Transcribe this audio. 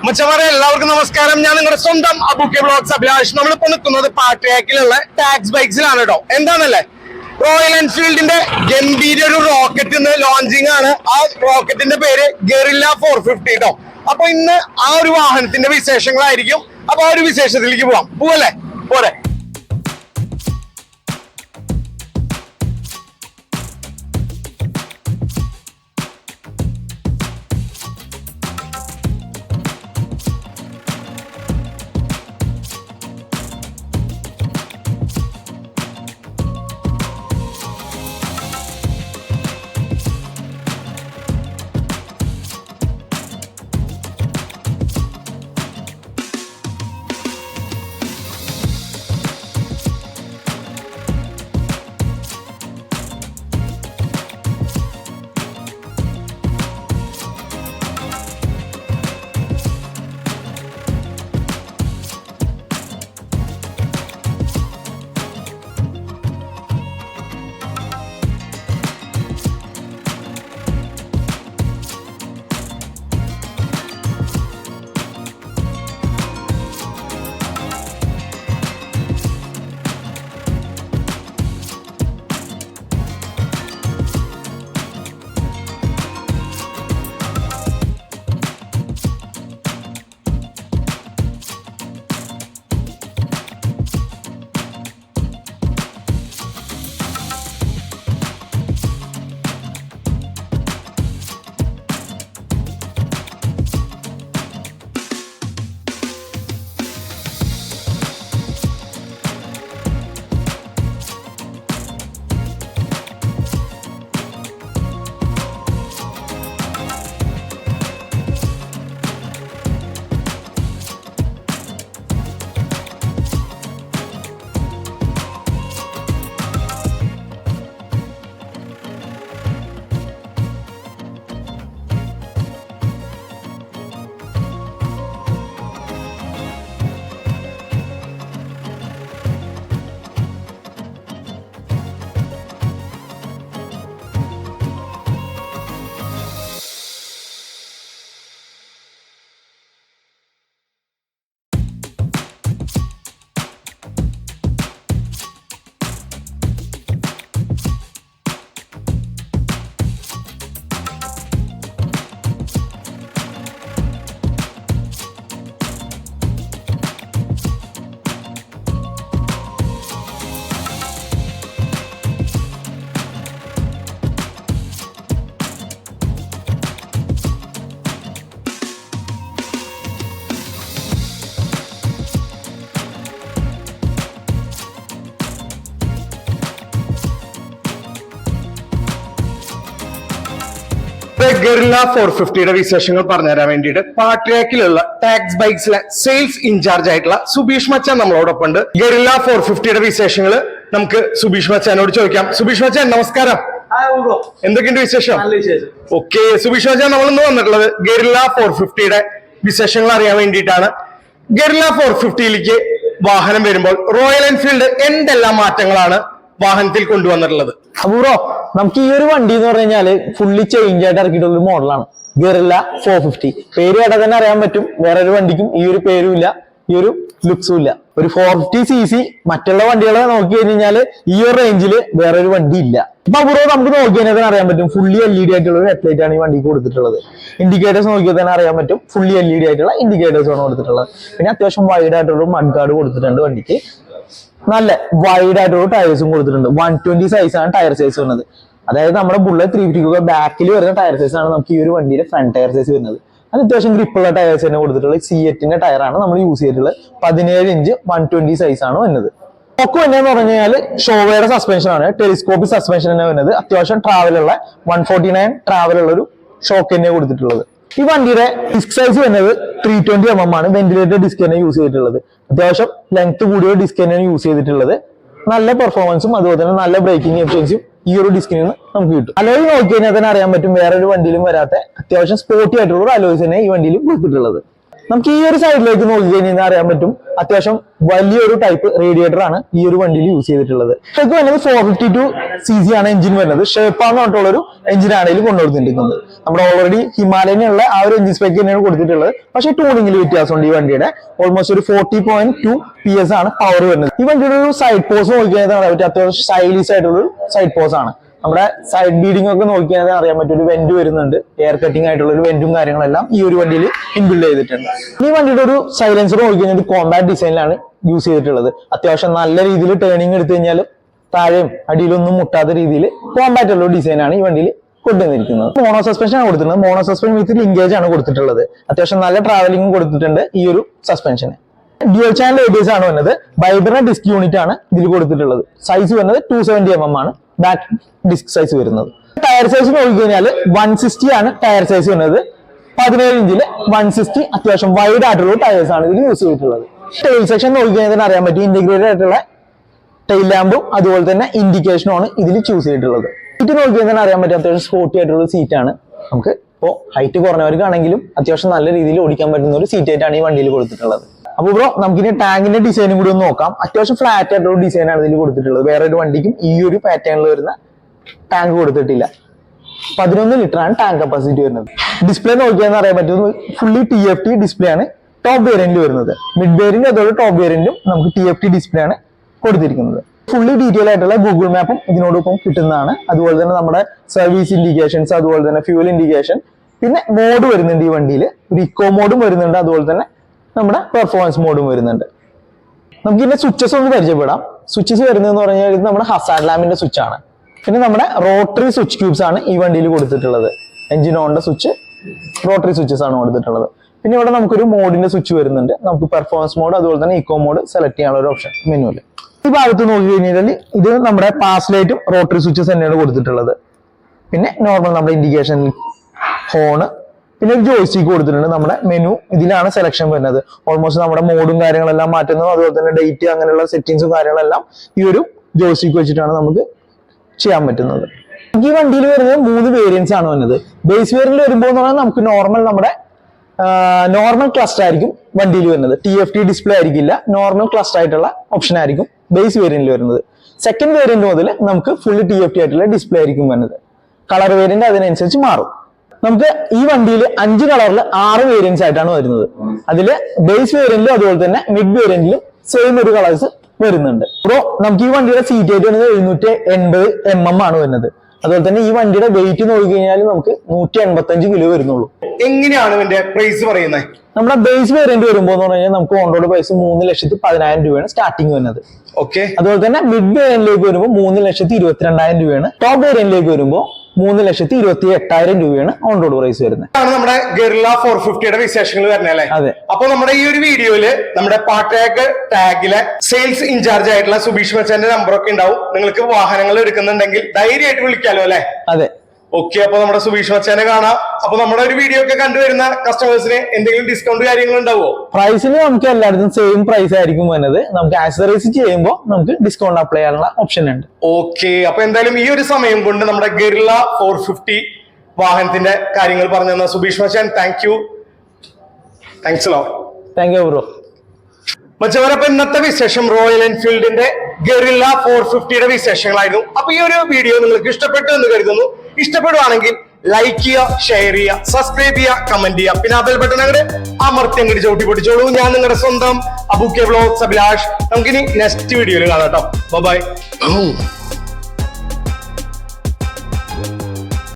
മുച്ചമാരെ എല്ലാവർക്കും നമസ്കാരം. ഞാൻ നിങ്ങളുടെ സ്വന്തം അബുക്കെ വ്ലോഗ്സ് അഭിലാഷ്. നമ്മളിപ്പോ നിൽക്കുന്നത് പാട്രിയാക്കിലുള്ള ടാക്സ് ബൈക്സിലാണ് കേട്ടോ. എന്താണല്ലേ, റോയൽ എൻഫീൽഡിന്റെ ഗംഭീര ഒരു റോക്കറ്റ് ലോഞ്ചിങ് ആണ്. ആ റോക്കറ്റിന്റെ പേര് ഗറില്ല 450 കേട്ടോ. അപ്പൊ ഇന്ന് ആ ഒരു വാഹനത്തിന്റെ വിശേഷങ്ങളായിരിക്കും. അപ്പൊ ആ ഒരു വിശേഷത്തിലേക്ക് പോവല്ലേ? പോരെ. ഗറില്ല 450യുടെ വിശേഷങ്ങൾ പറഞ്ഞുതരാൻ വേണ്ടിയിട്ട് പാട്രിയാക്കിലുള്ള ടാക്സ് ബൈക്സിലെ സെയിൽസ് ഇൻചാർജ് ആയിട്ടുള്ള സുബീഷ് മച്ചാൻ നമ്മളോടൊപ്പം ഉണ്ട്. ഗറില്ല 450യുടെ വിശേഷങ്ങൾ നമുക്ക് സുബീഷ് മച്ചാനോട് ചോദിക്കാം. സുബീഷ് മച്ചാൻ നമസ്കാരം. എന്തൊക്കെയുണ്ട് വിശേഷം? ഓക്കെ സുബീഷ് മച്ചാൻ, നമ്മളിന്ന് വന്നിട്ടുള്ളത് ഗറില്ല 450യുടെ വിശേഷങ്ങൾ അറിയാൻ വേണ്ടിയിട്ടാണ്. ഗറില്ല 450യിലേക്ക് വാഹനം വരുമ്പോൾ റോയൽ എൻഫീൽഡ് എന്തെല്ലാം മാറ്റങ്ങളാണ് വാഹനത്തിൽ കൊണ്ടുവന്നിട്ടുള്ളത്? അപൂർവ നമുക്ക് ഈ ഒരു വണ്ടി എന്ന് പറഞ്ഞു കഴിഞ്ഞാല് ഫുള്ളി ചേഞ്ച് ആയിട്ട് ഇറക്കിയിട്ടുള്ള ഒരു മോഡലാണ് ഗറില്ല 450. പേര് കേട്ടാൽ തന്നെ അറിയാൻ പറ്റും, വേറെ ഒരു വണ്ടിക്കും ഈ ഒരു പേരും ഇല്ല, ഈ ഒരു ലുക്സും ഇല്ല. ഒരു 450cc മറ്റുള്ള വണ്ടികളെ നോക്കി കഴിഞ്ഞാല് ഈ ഒരു റേഞ്ചില് വേറെ ഒരു വണ്ടി ഇല്ല. അപ്പൊ അപൂർവ നമുക്ക് നോക്കി കഴിഞ്ഞാൽ തന്നെ അറിയാൻ പറ്റും, ഫുള്ളി LED ആയിട്ടുള്ള ഒരു ഹെഡ്ലൈറ്റ് ആണ് ഈ വണ്ടിക്ക് കൊടുത്തിട്ടുള്ളത്. ഇൻഡിക്കേറ്റേഴ്സ് നോക്കിയാൽ തന്നെ അറിയാൻ പറ്റും, ഫുള്ളി LED ആയിട്ടുള്ള ഇൻഡിക്കേറ്റേഴ്സ് ആണ് കൊടുത്തിട്ടുള്ളത്. പിന്നെ അത്യാവശ്യം വൈഡ് ആയിട്ടുള്ള മഡ് ഗാർഡ് കൊടുത്തിട്ടുണ്ട് വണ്ടിക്ക്. നല്ല വൈഡ് ആയിട്ടുള്ള ടയർസും കൊടുത്തിട്ടുണ്ട്. 120 സൈസാണ് ടയർ സൈസ് വരുന്നത്. അതായത് നമ്മുടെ ബുള്ളറ്റ് 350 ബാക്കിൽ വരുന്ന ടയർ സൈസ് ആണ് നമുക്ക് ഈ ഒരു വണ്ടിയുടെ ഫ്രണ്ട് ടയർ സൈസ് വരുന്നത്. അത് അത്യാവശ്യം ഗ്രിപ്പുള്ള ടയർസ് തന്നെ കൊടുത്തിട്ടുള്ളത്. C8ന്റെ ടയറാണ് നമ്മൾ യൂസ് ചെയ്തിട്ടുള്ളത്. 17 ഇഞ്ച് 120 സൈസ് ആണ് വരുന്നത്. ഒക്കെ വന്നതെന്ന് പറഞ്ഞു കഴിഞ്ഞാൽ ഷോവയുടെ സസ്പെൻഷൻ ആണ്, ടെലിസ്കോപ്പിക് സസ്പെൻഷൻ തന്നെ വരുന്നത്. അത്യാവശ്യം ട്രാവലുള്ള 149 ട്രാവലുള്ള ഒരു ഷോക്ക് തന്നെ കൊടുത്തിട്ടുള്ളത്. ഈ വണ്ടിയുടെ ഡിസ്ക് സൈസ് വരുന്നത് 320 mm ആണ്. വെന്റിലേറ്റഡ് ഡിസ്ക് തന്നെ യൂസ് ചെയ്തിട്ടുള്ളത്. അത്യാവശ്യം ലെങ്ത് കൂടിയ ഡിസ്ക് തന്നെയാണ് യൂസ് ചെയ്തിട്ടുള്ളത്. നല്ല പെർഫോമൻസും അതുപോലെ തന്നെ നല്ല ബ്രേക്കിംഗ് എഫിഷ്യൻസിയും ഈ ഒരു ഡിസ്കിൽ നിന്ന് നമുക്ക് കിട്ടും. അലോയ് നോക്കി കഴിഞ്ഞാൽ തന്നെ അറിയാൻ പറ്റും, വേറൊരു വണ്ടിയിലും വരാത്ത അത്യാവശ്യം സ്പോർട്ടി ആയിട്ടുള്ള ഒരു അലോയ്സ് തന്നെ ഈ വണ്ടിയിലും കൊടുത്തിട്ടുള്ളത്. നമുക്ക് ഈ ഒരു സൈഡിലേക്ക് നോക്കി കഴിഞ്ഞാൽ അറിയാൻ പറ്റും അത്യാവശ്യം വലിയൊരു ടൈപ്പ് റേഡിയേറ്റർ ആണ് ഈ ഒരു വണ്ടിയിൽ യൂസ് ചെയ്തിട്ടുള്ളത്. ഇതൊക്കെ വരുന്നത് 452cc ആണ് എഞ്ചിൻ വരുന്നത്. ഷേപ്പാന്ന് പറഞ്ഞിട്ടുള്ള ഒരു എഞ്ചിനാണ് ഇതിൽ കൊണ്ടുവന്നിരിക്കുന്നത്. നമ്മുടെ ഓൾറെഡി ഹിമാലയനുള്ള ആ ഒരു എഞ്ചിൻ സ്പെക്ക് തന്നെയാണ് കൊടുത്തിട്ടുള്ളത്. പക്ഷേ ട്യൂണിംഗിൽ വ്യത്യാസമുണ്ട്. ഈ വണ്ടിയുടെ ഓൾമോസ്റ്റ് ഒരു 40.2 PS ആണ് പവർ വരുന്നത്. ഈ വണ്ടിയുടെ ഒരു സൈഡ് പോസ് നോക്കി കഴിഞ്ഞാൽ അത്യാവശ്യം സ്റ്റൈലിഷ് ആയിട്ടുള്ള ഒരു സൈഡ് പോസ് ആണ്. നമ്മുടെ സൈഡ് ബീഡിംഗ് ഒക്കെ നോക്കിയാൽ അറിയാൻ പറ്റും ഒരു വെന്റ് വരുന്നുണ്ട്. എയർ കട്ടിംഗ് ആയിട്ടുള്ള ഒരു വെന്റും കാര്യങ്ങളെല്ലാം ഈ ഒരു വണ്ടിയിൽ ഇൻബിൽഡ് ചെയ്തിട്ടുണ്ട്. ഈ വണ്ടിയുടെ ഒരു സൈലൻസർ നോക്കിക്കഴിഞ്ഞാൽ കോമ്പാക്ട് ഡിസൈനിലാണ് യൂസ് ചെയ്തിട്ടുള്ളത്. അത്യാവശ്യം നല്ല രീതിയിൽ ടേണിംഗ് എടുത്തു കഴിഞ്ഞാൽ താഴെയും അടിയിലൊന്നും മുട്ടാത്ത രീതിയിൽ കോമ്പാക്ട് ഉള്ള ഡിസൈനാണ് ഈ വണ്ടിയിൽ കൊണ്ടുവന്നിരിക്കുന്നത്. മോണോ സസ്പെൻഷൻ ആണ് കൊടുത്തിട്ടുള്ളത്. മോണോ സസ്പെൻഷൻ വിത്ത് ലിങ്കേജ് ആണ് കൊടുത്തിട്ടുള്ളത്. അത്യാവശ്യം നല്ല ട്രാവലിംഗും കൊടുത്തിട്ടുണ്ട് ഈ ഒരു സസ്പെൻഷന്. ഡ്യുവൽ ചാനൽ ABS ആണ് വരുന്നത്. വൈബ്രന്റ് ഡിസ്ക് യൂണിറ്റ് ആണ് ഇതിൽ കൊടുത്തിട്ടുള്ളത്. സൈസ് വരുന്നത് 270 mm ആണ് ബാക്ക് ഡിസ്ക് സൈസ് വരുന്നത്. ടയർ സൈസ് നോക്കിക്കഴിഞ്ഞാൽ 160 ആണ് ടയർ സൈസ് വരുന്നത്. 17 ഇഞ്ചില് 160 അത്യാവശ്യം വൈഡ് ആയിട്ടുള്ള ടയേഴ്സ് ആണ് ഇതിൽ യൂസ് ചെയ്തിട്ടുള്ളത്. ടെയിൽ സെക്ഷൻ നോക്കിക്കഴിഞ്ഞാൽ അറിയാൻ പറ്റും ഇന്റഗ്രേറ്റഡ് ആയിട്ടുള്ള ടെയിൽ ലാമ്പും അതുപോലെ തന്നെ ഇൻഡിക്കേഷനും ആണ് ഇതിൽ ചൂസ് ചെയ്തിട്ടുള്ളത്. സീറ്റ് നോക്കിക്കഴിഞ്ഞാൽ അറിയാൻ പറ്റും അത്യാവശ്യം സ്പോർട്ടി ആയിട്ടുള്ള സീറ്റാണ്. നമുക്ക് ഇപ്പോൾ ഹൈറ്റ് കുറഞ്ഞവർക്കാണെങ്കിലും അത്യാവശ്യം നല്ല രീതിയിൽ ഓടിക്കാൻ പറ്റുന്ന ഒരു സീറ്റ് ആയിട്ടാണ് ഈ വണ്ടിയിൽ കൊടുത്തിട്ടുള്ളത്. അപ്പോൾ ബ്രോ നമുക്കിനി ടാങ്കിന്റെ ഡിസൈനും കൂടി ഒന്ന് നോക്കാം. അത്യാവശ്യം ഫ്ലാറ്റ് ആയിട്ടുള്ള ഡിസൈനാണ് ഇതിൽ കൊടുത്തിട്ടുള്ളത്. വേറെ ഒരു വണ്ടിക്കും ഈ ഒരു പാറ്റേണിൽ വരുന്ന ടാങ്ക് കൊടുത്തിട്ടില്ല. 11 ലിറ്റർ ആണ് ടാങ്ക് കപ്പാസിറ്റി വരുന്നത്. ഡിസ്പ്ലേ നോക്കിയാൽ അറിയാൻ പറ്റുന്നത് ഫുള്ളി TFT ഡിസ്പ്ലേ ആണ് ടോപ്പ് വേരിയന്റിൽ വരുന്നത്. മിഡ് വേരിയന്റ് അതുപോലെ ടോപ്പ് വേരിയന്റും നമുക്ക് TFT ഡിസ്പ്ലേ ആണ് കൊടുത്തിരിക്കുന്നത്. ഫുള്ളി ഡീറ്റെയിൽ ആയിട്ടുള്ള ഗൂഗിൾ മാപ്പും ഇതിനോടൊപ്പം കിട്ടുന്നതാണ്. അതുപോലെ തന്നെ നമ്മുടെ സർവീസ് ഇൻഡിക്കേഷൻസ് അതുപോലെ തന്നെ ഫ്യൂൽ ഇൻഡിക്കേഷൻ, പിന്നെ മോഡ് വരുന്നുണ്ട് ഈ വണ്ടിയിൽ. ഒരു ഇക്കോ മോഡും വരുന്നുണ്ട്. അതുപോലെ തന്നെ നമ്മുടെ പെർഫോമൻസ് മോഡും വരുന്നുണ്ട്. നമുക്ക് ഇതിന്റെ സ്വിച്ചസ് ഒന്ന് പരിചയപ്പെടാം. സ്വിച്ചസ് വരുന്നതെന്ന് പറഞ്ഞാൽ ഇത് നമ്മുടെ ഹസാർഡ് ലാമ്പിന്റെ സ്വിച്ച് ആണ്. പിന്നെ നമ്മുടെ റോട്ടറി സ്വിച്ച് ക്യൂബ്സ് ആണ് ഈ വണ്ടിയിൽ കൊടുത്തിട്ടുള്ളത്. എഞ്ചിൻ ഓണിന്റെ സ്വിച്ച് റോട്ടറി സ്വിച്ചസ് ആണ് കൊടുത്തിട്ടുള്ളത്. പിന്നെ ഇവിടെ നമുക്കൊരു മോഡിന്റെ സ്വിച്ച് വരുന്നുണ്ട്. നമുക്ക് പെർഫോമൻസ് മോഡ് അതുപോലെ തന്നെ ഇക്കോ മോഡ് സെലക്ട് ചെയ്യാനുള്ള ഒരു ഓപ്ഷൻ മെനുവിൽ. ഈ ഭാഗത്ത് നോക്കി കഴിഞ്ഞാൽ ഇത് നമ്മുടെ പാസ് ലൈറ്റും റോട്ടറി സ്വിച്ചസ് തന്നെയാണ് കൊടുത്തിട്ടുള്ളത്. പിന്നെ നോർമൽ നമ്മുടെ ഇൻഡിക്കേഷൻ, ഹോണ്, പിന്നെ ഒരു ജോയ്സ്റ്റിക്ക് കൊടുത്തിട്ടുണ്ട്. നമ്മുടെ മെനു ഇതിലാണ് സെലക്ഷൻ വരുന്നത്. ഓൾമോസ്റ്റ് നമ്മുടെ മോഡും കാര്യങ്ങളെല്ലാം മാറ്റുന്നതും അതുപോലെ തന്നെ ഡേറ്റ് അങ്ങനെയുള്ള സെറ്റിംഗ്സും കാര്യങ്ങളെല്ലാം ഈ ഒരു ജോയ്സ്റ്റിക്ക് വെച്ചിട്ടാണ് നമുക്ക് ചെയ്യാൻ പറ്റുന്നത്. ഈ വണ്ടിയിൽ വരുന്നത് 3 വേരിയൻസ് ആണ് വരുന്നത്. ബേസ് വേരിയന്റ് വരുമ്പോൾ എന്ന് പറഞ്ഞാൽ നമുക്ക് നമ്മുടെ നോർമൽ ക്ലസ്റ്റർ ആയിരിക്കും വണ്ടിയിൽ വരുന്നത്. TFT ഡിസ്പ്ലേ ആയിരിക്കില്ല. നോർമൽ ക്ലസ്റ്റർ ആയിട്ടുള്ള ഓപ്ഷൻ ആയിരിക്കും ബേസ് വേരിയന്റിൽ വരുന്നത്. സെക്കൻഡ് വേരിയന്റ് മുതൽ നമുക്ക് ഫുള്ളി TFT ആയിട്ടുള്ള ഡിസ്പ്ലേ ആയിരിക്കും വരുന്നത്. കളർ വേരിയന്റ് അതിനനുസരിച്ച് മാറും. നമുക്ക് ഈ വണ്ടിയിൽ 5 കളറിൽ 6 വേരിയൻസ് ആയിട്ടാണ് വരുന്നത്. അതിൽ ബേസ് വേരിയന്റിലും അതുപോലെ തന്നെ മിഡ് വേരിയന്റിലും സെയിം ഒരു കളേഴ്സ് വരുന്നുണ്ട്. ബ്രോ നമുക്ക് ഈ വണ്ടിയുടെ സീറ്റ് ആയിട്ട് വരുന്നത് 780 mm ആണ് വരുന്നത്. അതുപോലെ തന്നെ ഈ വണ്ടിയുടെ വെയിറ്റ് നോക്കിക്കഴിഞ്ഞാൽ നമുക്ക് 185 കിലോ വരുന്നുള്ളൂ. എങ്ങനെയാണ് ഇതിന്റെ പ്രൈസ് പറയുന്നത്? നമ്മുടെ ബേസ് വേരിയന്റ് വരുമ്പോൾ എന്ന് പറഞ്ഞാൽ നമുക്ക് ഓൺ റോഡ് പ്രൈസ് 3,10,000 രൂപയാണ് സ്റ്റാർട്ടിങ് വരുന്നത്. ഓക്കെ. അതുപോലെ തന്നെ മിഡ് വേരിയന്റിലേക്ക് വരുമ്പോൾ 3,22,000 രൂപയാണ്. ടോപ്പ് വേരിയന്റിലേക്ക് വരുമ്പോൾ 3,28,000 രൂപയാണ് ഓൺ റോഡ് പ്രൈസ് വരുന്നത്. നമ്മുടെ ഗറില്ല 450യുടെ വിശേഷങ്ങൾ വരുന്നല്ലേ? അതെ. അപ്പൊ നമ്മുടെ ഈ ഒരു വീഡിയോയില് നമ്മുടെ പാട്രാക്ക് ടാഗിലെ സെയിൽസ് ഇൻചാർജ് ആയിട്ടുള്ള സുബീഷ് മച്ചാന്റെ നമ്പറൊക്കെ ഉണ്ടാവും. നിങ്ങൾക്ക് വാഹനങ്ങൾ എടുക്കുന്നുണ്ടെങ്കിൽ ധൈര്യമായിട്ട് വിളിക്കാലോ അല്ലെ? അതെ. ഓക്കെ. അപ്പൊ നമ്മുടെ സുബീഷ് മച്ചാനെ കാണാം. അപ്പൊ നമ്മുടെ ഒരു വീഡിയോ ഒക്കെ കണ്ടുവരുന്ന കസ്റ്റമേഴ്സിന് എന്തെങ്കിലും ഡിസ്കൗണ്ട് കാര്യങ്ങൾ ഉണ്ടാവോ? പ്രൈസിൽ നമുക്ക് എല്ലായിടത്തും സെയിം പ്രൈസ് ആയിരിക്കും വരുന്നത്. നമുക്ക് ആക്സറൈസ് ചെയ്യുമ്പോൾ നമുക്ക് ഡിസ്കൗണ്ട് അപ്ലൈ ചെയ്യാനുള്ള ഓപ്ഷൻ ഉണ്ട്. ഓക്കെ. അപ്പൊ എന്തായാലും ഈ ഒരു സമയം കൊണ്ട് നമ്മുടെ ഗറില്ല 450 വാഹനത്തിന്റെ കാര്യങ്ങൾ പറഞ്ഞു തന്ന സുബീഷ് മച്ചാൻ താങ്ക്സ് താങ്ക് യു ബ്രോ. മച്ചവരപ്പൊ ഇന്നത്തെ വിശേഷം റോയൽ എൻഫീൽഡിന്റെ ഗറില്ല 450യുടെ വിശേഷങ്ങളായിരുന്നു. അപ്പൊ ഈ ഒരു വീഡിയോ നിങ്ങൾക്ക് ഇഷ്ടപ്പെട്ടു എന്ന് കരുതുന്നു. ഇഷ്ടപ്പെടുവാണെങ്കിൽ ലൈക്ക് ചെയ്യുക, ഷെയർ ചെയ്യുക, സബ്സ്ക്രൈബ് ചെയ്യുക, കമന്റ് ചെയ്യുക. പിന്നെ ആ ബെൽ ബട്ടൺ അങ്ങോട്ട് അമർത്തി അങ്ങോട്ട് ചവിട്ടി പൊട്ടിച്ചോളൂ. ഞാൻ നിങ്ങളുടെ സ്വന്തം അബുക്കെ വ്ലോഗ്സ് അഭിലാഷ്. നമുക്കിനി നെക്സ്റ്റ് വീഡിയോയിൽ കാണാം കേട്ടോ. ബൈ.